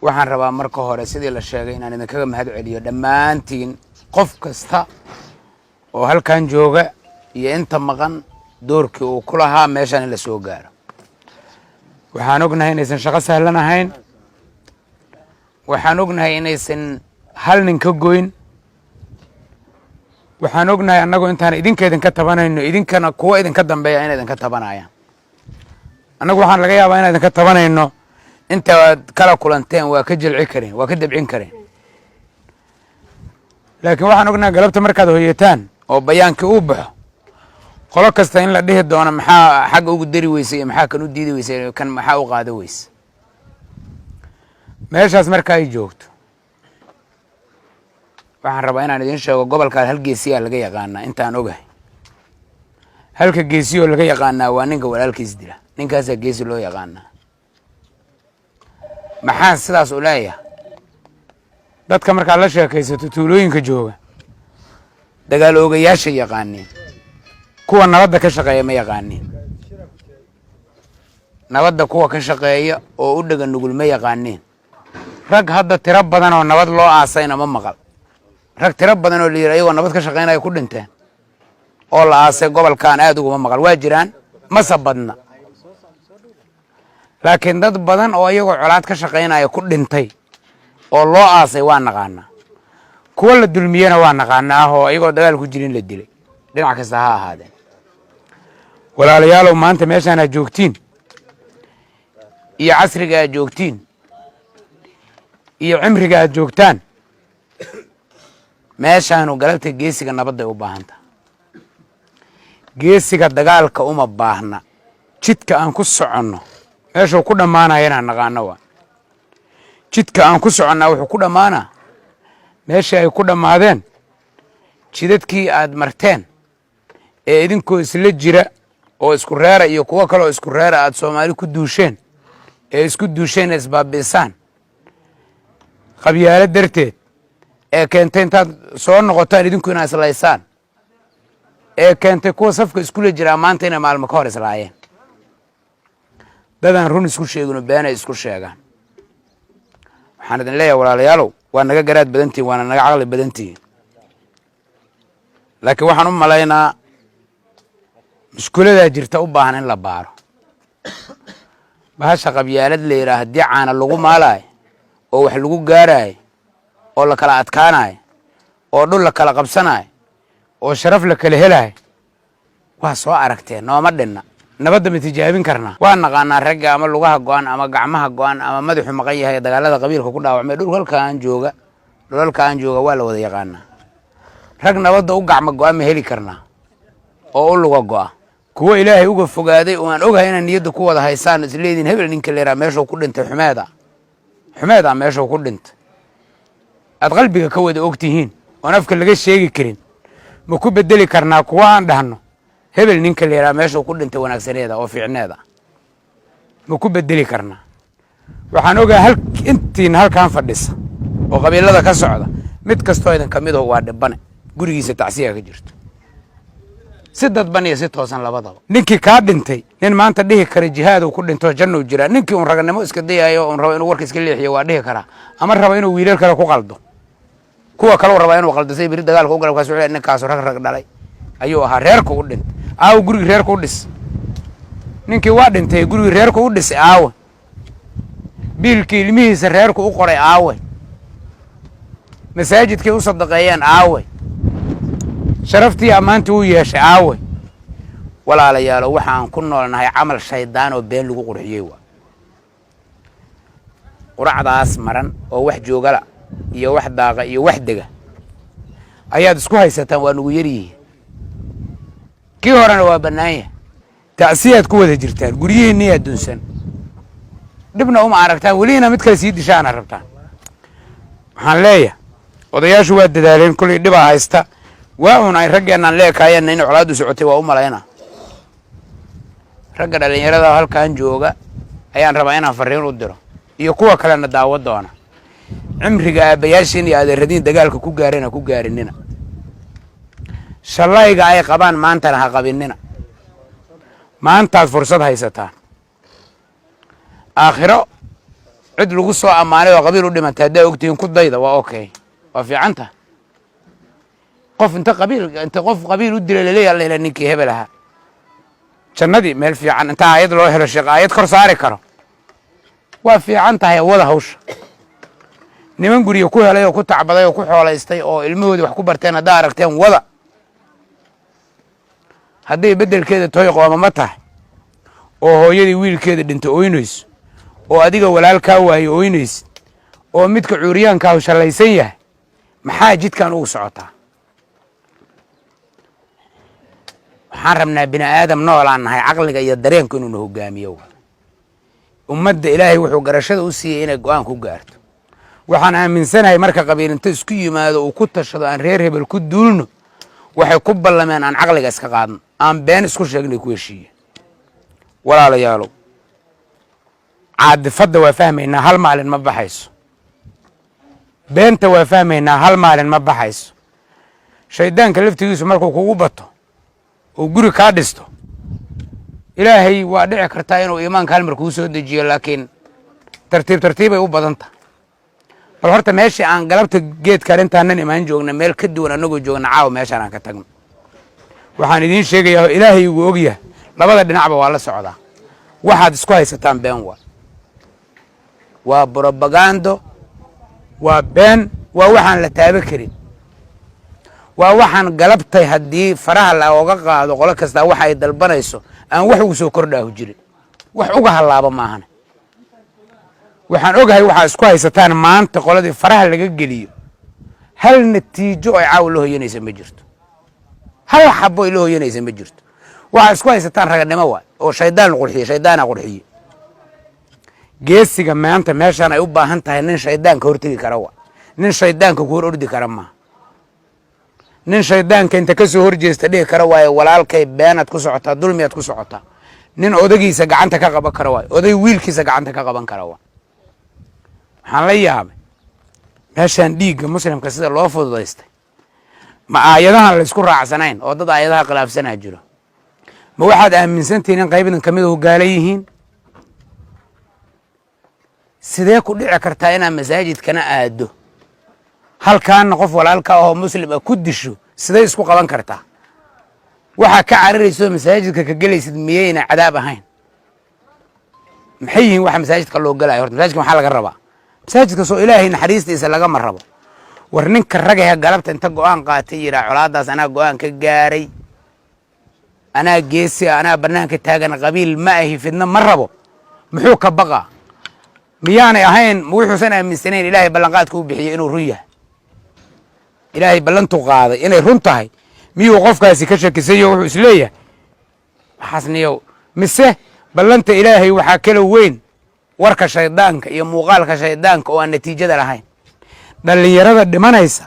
waxaan rabaa marka hore sidii la sheegay inaan idinkaga mahad celiyo dhammaantiin qof kasta oo halkan jooga iyo inta maqan doorkii uu ku lahaa meeshan in la soo gaaro. waxaan ognahay inaysan shaqo sahlan ahayn, waxaan ognahay inaysan hal nin ka goyn, waxaan ognahay annagu intaan idinka tabanayno idinkana kuwa idinka dambeeya inay idinka tabanayaan. annagu waxaan laga yaabaa inaan idinka tabanayno inta aad kala kulanteen waa ka jilci kareen, waa ka dabcin kareen, laakiin waxaan ognahay galabta markaad hoyataan oo bayaankii uu baxo qolo kasta in la dhihi doono maxaa xagga ugu dari weysay iyo maxaa kan u diidi weysay, kan maxaa u qaado weysay. meeshaas marka ay joogto waxaan rabaa inaan idin sheego gobolkaan hal geesiyaa laga yaqaanaa intaan ogahay. halka geesiyoo laga yaqaanaa waa ninka walaalkiis dila, ninkaasaa geesi loo yaqaanaa. maxaan sidaas u leeyahay? dadka markaad la sheekaysato tuulooyinka jooga dagaal oogayaasha yaqaaniin, kuwa nabadda ka shaqeeya ma yaqaaniin. nabadda kuwa ka shaqeeya oo u dhaga nugul ma yaqaaniin. rag hadda tiro badan oo nabad loo aasayna ma maqal. rag tiro badan oo la yidhi ayagoo nabad ka shaqeynaya ku dhinteen oo la aasay gobolkan aad uguma maqal. waa jiraan mase badna, laakiin dad badan oo ayagoo colaad ka shaqeynaya ku dhintay oo loo aasay waa naqaanaa. kuwa la dulmiyena waa naqaanaa oo ayagoo dagaal ku jirin la dilay, dhinac kasta ha ahaadeen. walaalayaalow maanta meeshaan aad joogtiin iyo casriga aad joogtiin iyo cimriga aad joogtaan, meeshaanu galabta geesiga nabadday u baahan tahay. geesiga dagaalka uma baahna. jidka aan ku soconno meeshuu ku dhammaanaya inaan naqaano waa. jidka aan ku soconnaa wuxuu ku dhammaanaa meeshii ay ku dhammaadeen jidadkii aad marteen ee idinkoo isla jira oo isku reera iyo kuwo kaleoo isku reera aad Soomaali ku duusheen ee isku duusheen isbaabi'isaan qabyaalad darteed ee keentay intaad soo noqotaan idinku inaad islaysaan, ee keentay kuwa safka iskula jiraa maanta inay maalmo ka hor islaayeen. dadaan run isku sheegino beenay isku sheegaan. waxaan idin leeyahay walaalayaalow, waa naga garaad badantihin, waana naga caqli badantihin, laakiin waxaan u malaynaa mushkuladaa jirta u baahan in la baaro. bahasha qabyaalad la yidhaah haddii caana lagu maalaayo oo wax lagu gaaraayo oo la kala adkaanayo oo dhul la kala qabsanayo oo sharaf la kala helayo waa soo aragteen, nooma dhinna. nabadda ma tijaabin karnaa? waa naqaanaa ragga ama lugaha go-an ama gacmaha go-an ama madaxu maqan yahay dagaalada qabiilka ku dhaawacmay dhulalkaan jooga waa la wada yaqaanaa. rag nabadda u gacmo go-an ma heli karnaa oo u luga go-a. kuwa ilaahay uga fogaaday oo aan ogahay inaan niyadda ku wada haysaan isleediin hebel ninka leeraa meeshuu ku dhintay xumeeda meeshuu ku dhintay aad qalbiga ka wada ogtihiin oon afka laga sheegi karin, ma ku bedeli karnaa kuwa aan dhahno hebel ninka leeraa meeshuu ku dhintay wanaagsaneeda oo fiicneeda? ma ku bedeli karnaa? waxaan ogahay intiin halkan fadhisa oo qabiilada ka socda mid kastoo idin ka mid ah waa dhibane, gurigiisa tacsiya ka jirto, si dadban iyo si toosan labadaba. ninkii kaa dhintay nin maanta dhihi kara jihaad uu ku dhinto jannou jiraa. ninkii uun raganimo iska dayayo uun rabo inuu warka iska leexiyo waa dhihi karaa, ama raba inuu wiilal kale ku qaldo. kuwa kale rabaa inuu qaldo say beri dagaalka u galay kaas wuxuu ninkaasu rag dhalay ayuu ahaa, reerka u dhintay. aawo gurigii reerka u dhis. ninkii waa dhintay gurigii reerka u dhisay aawe. biilkii ilmihiisa reerku u qoray aawe. masaajidkii u sadaqeeyeen aawe. sharaftii ammaantii u yeeshay aawe. walaalayaalo waxaan ku noolnahay camal shaydaan oo been lagu qurxiyey waa. quracdaas maran oo wax joogala iyo wax daaqa iyo wax dega ayaad isku haysataan, waa nugu yaryihiin. kii horena waa bannaan yahay. tacsiyaad ku wada jirtaan, guryihiinniyaa dunsan, dhibna uma aragtaan, welina mid kale sii dishaana rabtaan. waxaan leeyahay odayaashu waa dadaaleen, kullay dhibaa haysta. waa un ay raggeenaan leekaayeenna in colaaddu socotay waa u malaynaa. ragga dhallinyarada halkan jooga ayaan rabaa inaan farriin u diro iyo kuwa kalena daawo doona. cimriga aabbayaashiin iyo adeeradiin dagaalka ku gaarina ku gaarinina. shallayga ay qabaan maantana ha qabinina. maantaad fursad haysataan. aakhiro cid lagu soo ammaanay oo qabiil u dhimantay haddaa ogtihiin ku dayda waa okay waa fiican tahay qof inta qof qabiil u dilay laleeyahay alla ilaa ninkii hebel ahaa jannadii meel fiican inta aayad loo helo sheekh aayad kor saari karo waa fiican tahay wada hawsha niman guriga ku helay oo ku tacbaday oo ku xoolaystay oo ilmahoodii wax ku barteen haddaa aragteen wada hadday beddelkeeda toy qoomama tahay oo hooyadii wiilkeeda dhinta ooynayso oo adiga walaalkaa waayo ooynaysid oo midka cuuriyaankaa shallaysan yahay maxaa jidkan ugu socotaa waxaan rabnaa bini aadam noolaan nahay caqliga iyo dareenku inuuna hogaamiyo ummadda ilaahay wuxuu garashada u siiyey inay go'aan ku gaarto waxaan aaminsanahay marka qabiilinta isku yimaado uu ku tashado aan reer hebel ku duulno waxay ku ballameen aan caqliga iska qaadno aan been isku sheegnay ku heshiiyeen walaalayaalow caadifadda waa fahmaynaa hal maalin ma baxayso beenta waa fahmaynaa hal maalin ma baxayso shaydaanka laftigiisu markuu kugu bato oo guri kaa dhisto ilaahay waa dhici kartaa inuu iimaanka hal mar kuu soo dejiyo laakiin tartiibay u badan tahay bal horta meeshii aan galabta geedkaan intaanan imaan joogna meel ka duwan annagoo joogna caawa meeshaan aan ka tagno waxaan idiin sheegayaa oo ilaahay ugu ogyahay labada dhinacba waa la socdaa waxaad isku haysataan been waa brobagando waa been waa waxaan la taaba karin waa waxaan galabtay haddii faraha looga qaado qolo kastaa waxa ay dalbanayso aan wax ugu soo kordhaahu jirin wax uga halaaba maahan waxaan ogahay waxaa isku haysataan maanta qoladii faraha laga geliyo hal natiijo ay caaw la hoyanaysa ma jirto hal xabo ay la hoyanaysa ma jirto waxaa isku haysataan raganimo waa oo shaydaana qurxiye geesiga maanta meeshaan ay u baahan tahay nin shaydaanka hortegi kara waa nin shaydaanka ku hor ordi kara maaha nin shaydaanka inta ka soo horjeesta dhihi kara waaye walaalkay beenaad ku socotaa dulmiyaad ku socotaa nin odagiisa gacanta ka qaban kara waaye oday wiilkiisa gacanta ka qaban kara waa waxaan la yaabay meeshaan dhiigga muslimka sida loo fududaystay ma aayadahan la isku raacsanayn oo dad aayadaha khilaafsanaa jiro ma waxaad aaminsantihiin in qaybadan ka mid u gaala yihiin sidee ku dhici kartaa inaad masaajidkana aado halkaana qof walaalka ahoo muslim ah ku disho sidee isku qaban kartaa waxaa ka cararayso masaajidka ka gelaysid miyayna cadaab ahayn maxay yihiin waxa masaajidka loo galayo horta masaajidka maxaa laga rabaa masaajidka soo ilaahay naxariistiisa lagama rabo war ninka ragaha galabta inta go'aan qaatay yiraa colaadaas anaa go'aan ka gaaray anaa geesi anaa bannaanka taagan qabiil ma ahi fidna ma rabo muxuu ka baqaa miyaanay ahayn wuxuusan aaminsanayn ilaahay ballanqaadka u bixiyey inuu run yahay ilaahay ballantu qaaday inay run tahay miyuu qofkaasi ka shakisayo wuxuu isleeyahay waxaasniyow mise ballanta ilaahay waxaa kala weyn warka shaydaanka iyo muuqaalka shaydaanka oo aan natiijada lahayn dhallinyarada dhimanaysa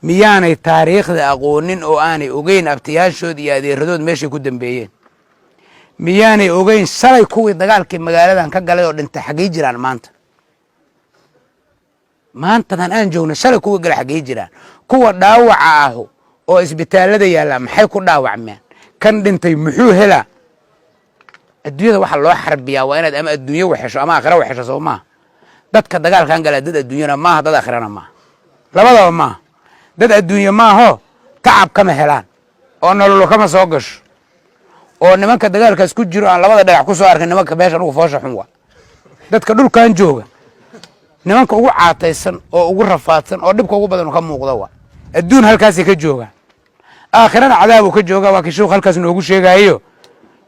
miyaanay taariikhda aqoonin oo aanay ogeyn abtiyaashood iyo adeeradood meeshay ku dambeeyeen miyaanay ogeyn shalay kuwii dagaalkii magaaladan ka galay oo dhintay xaggey jiraan maantadan aan joogna shalay kuwii gala xaggey jiraan kuwa dhaawaca ahu oo isbitaallada yaallaa maxay ku dhaawacmeen kan dhintay muxuu helaa adduunyada waxa loo xarbiyaa waa inaad ama adduunyo waxesho ama aakhira waxesho soo maaha dadka dagaalkan galaa dad adduunyana maaha dad aakhirana maaha labadaba maaha dad adduunye maaho tacab kama helaan oo nololo kama soo gasho oo nimanka dagaalkaas ku jiro aan labada dhagax ku soo arkin nimanka meeshan ugu foosha xun waa dadka dhulkan jooga nimanka ugu caataysan oo ugu rafaadsan oo dhibka ugu badan ka muuqda waa adduun halkaasay ka joogaan aakhirana cadaabuu ka joogaa waa kishuuq halkaas noogu sheegayo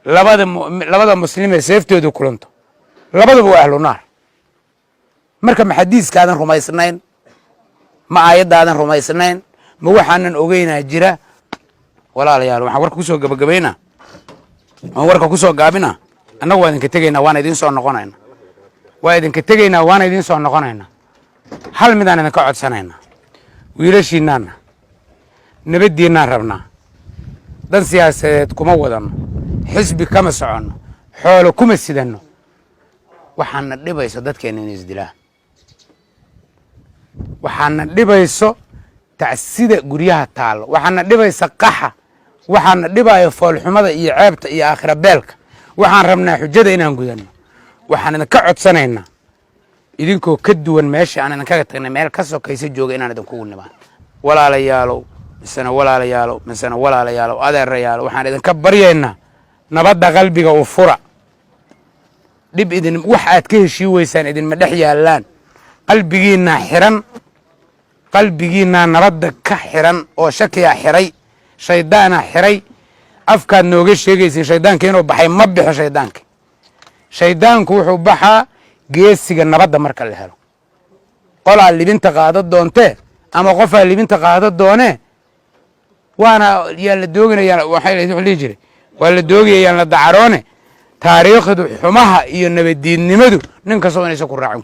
labada muslimee seeftooda kulanto labadaba waa ahlu naar marka ma xadiiskaadan rumaysnayn ma aayadaadan rumaysnayn ma waxaanan ogeynaa jira walaalayaal waxaan warka kusoo gabagabaynaa waan warka kusoo gaabinaa annagu waa idinka tegaynaa waana idiin soo noqonaynaa waana idiin soo noqonaynaa hal midaan idinka codsanaynaa wiilashiinaana nabaddiinnaan rabnaa dan siyaasadeed kuma wadanno xisbi kama soconno xoolo kuma sidanno waxaana dhibayso dadkeenna inay isdilaan waxaana dhibayso tacsida guryaha taallo waxaana dhibaysa qaxa waxaana dhibaayo foolxumada iyo ceebta iyo aakhira beelka waxaan rabnaa xujada inaan gudanno waxaan idinka codsanaynaa idinkoo ka duwan meesha aan idinkaga tagnay meel ka sokaysa jooga inaan idinkugu nimaan walaalayaalow misana walaalayaalow adeerayaalow waxaan idinka baryaynaa nabadda qalbiga u fura dhib idin wax aad ka heshii weysaan idinma dhex yaallaan qalbigiinna nabadda ka xiran oo shakiyaa xiray shaydaana xiray afkaad nooga sheegaysiin shaydaanka inuu baxay ma bixo shaydaanku wuxuu baxaa geesiga nabadda marka la helo qolaa libinta qaada doontee ama qofaa libinta qaada doonee waana yaa la dooginayaan waxay dhihi jiray waa la doogayayaan la dacaroone taariikhdu xumaha iyo nabaddiidnimadu nin kastoo inaysan ku raacin